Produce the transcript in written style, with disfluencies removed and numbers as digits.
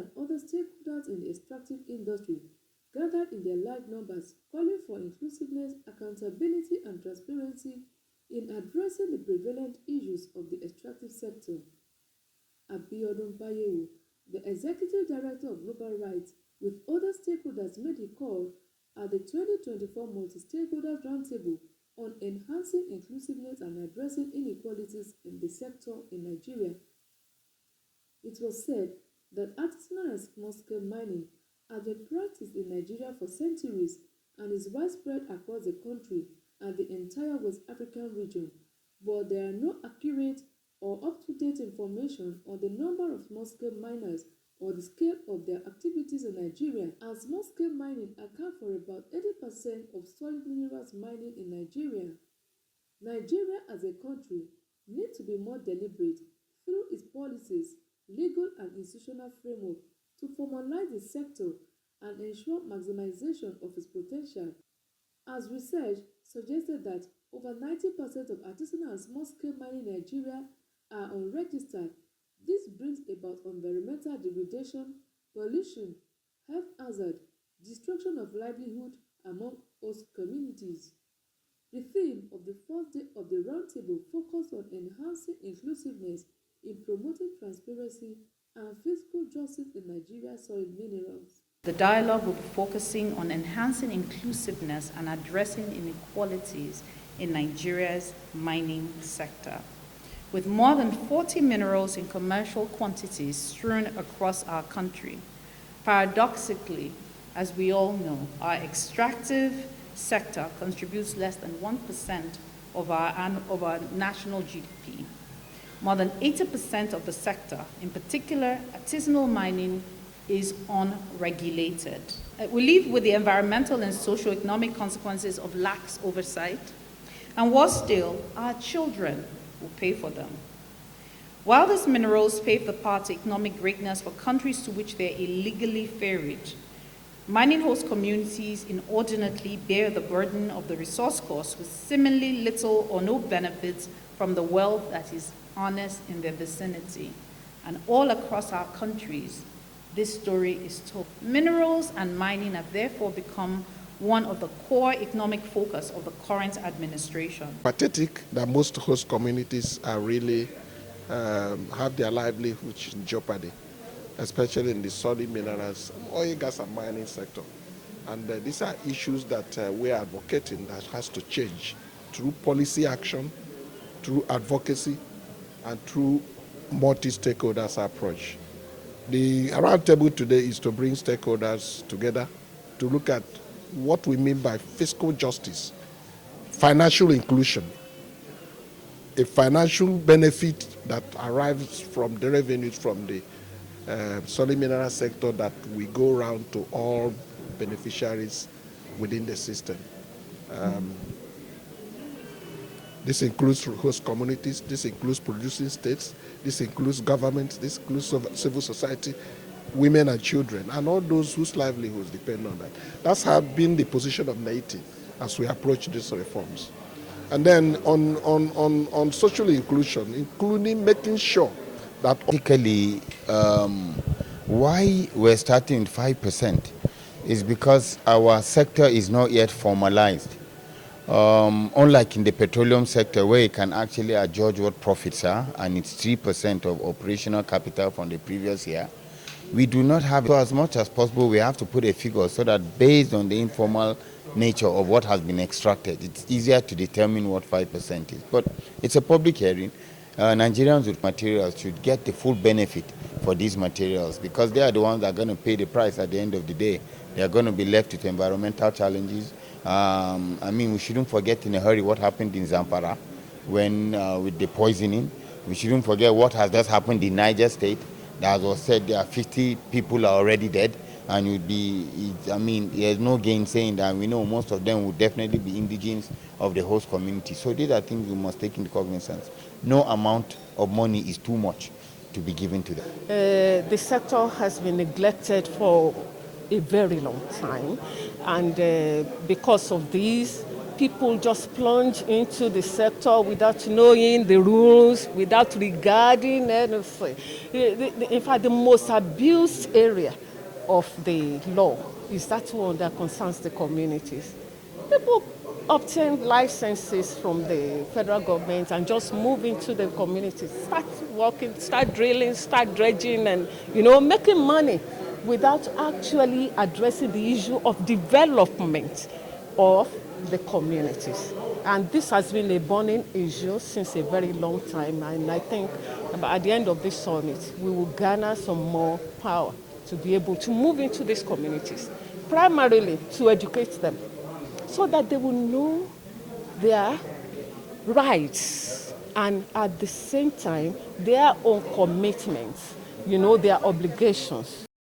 and other stakeholders in the extractive industry gathered in their large numbers, calling for inclusiveness, accountability, and transparency in addressing the prevalent issues of the extractive sector. Abiodun Bayewu, the Executive Director of Global Rights, with other stakeholders, made a call at the 2024 Multi-Stakeholders Roundtable on enhancing inclusiveness and addressing inequalities in the sector in Nigeria. It was said that artisanal and small-scale mining has been practiced in Nigeria for centuries and is widespread across the country and the entire West African region, but there are no accurate or up-to-date information on the number of small-scale miners or the scale of their activities in Nigeria, as small-scale mining accounts for about 80% of solid minerals mining in Nigeria. Nigeria as a country needs to be more deliberate through its policies, legal and institutional framework to formalize the sector and ensure maximization of its potential, as research suggested that over 90% of artisanal and small-scale mining in Nigeria are unregistered. This brings about environmental degradation, pollution, health hazard, destruction of livelihood among host communities. The theme of the first day of the roundtable focused on enhancing inclusiveness in promoting transparency and fiscal justice in Nigeria's soil minerals. The dialogue will be focusing on enhancing inclusiveness and addressing inequalities in Nigeria's mining sector. With more than 40 minerals in commercial quantities strewn across our country, paradoxically, as we all know, our extractive sector contributes less than 1% of our national GDP. More than 80% of the sector, in particular artisanal mining, is unregulated. We live with the environmental and socio-economic consequences of lax oversight, and worse still, our children will pay for them. While these minerals pave the path to economic greatness for countries to which they are illegally ferried, mining host communities inordinately bear the burden of the resource costs with seemingly little or no benefits from the wealth that is harnessed in their vicinity. And all across our countries, this story is told. Minerals and mining have therefore become one of the core economic focus of the current administration. Pathetic that most host communities are really have their livelihoods in jeopardy, especially in the solid minerals, oil, gas, and mining sector. And these are issues that we are advocating that has to change through policy action, through advocacy, and through multi-stakeholders approach. The roundtable today is to bring stakeholders together to look at what we mean by fiscal justice, financial inclusion, a financial benefit that arrives from the revenues from the solid mineral sector that we go around to all beneficiaries within the system. This includes host communities, this includes producing states, this includes governments, this includes civil society, women and children, and all those whose livelihoods depend on that. That's been the position of NEITI as we approach these reforms. And then on social inclusion, including making sure that... Basically, why we're starting 5% is because our sector is not yet formalized. Unlike in the petroleum sector where you can actually adjudge what profits are, and it's 3% of operational capital from the previous year, we do not have it. So as much as possible, we have to put a figure so that based on the informal nature of what has been extracted, it's easier to determine what 5% is. But it's a public hearing. Nigerians with materials should get the full benefit for these materials because they are the ones that are going to pay the price at the end of the day. They are going to be left with environmental challenges. We shouldn't forget in a hurry what happened in Zamfara when with the poisoning. We shouldn't forget what has just happened in Niger State. As was said, there are 50 people are already dead, and there's no gain saying that. We know most of them would definitely be indigenous of the host community. So these are things we must take into cognizance. No amount of money is too much to be given to them. The sector has been neglected for a very long time, and because of these, people just plunge into the sector without knowing the rules, without regarding anything. In fact, the most abused area of the law is that one that concerns the communities. People obtain licenses from the federal government and just move into the communities, start working, start drilling, start dredging, and making money without actually addressing the issue of development of the communities. And this has been a burning issue since a very long time, and I think at the end of this summit we will garner some more power to be able to move into these communities, primarily to educate them so that they will know their rights and at the same time their own commitments, their obligations.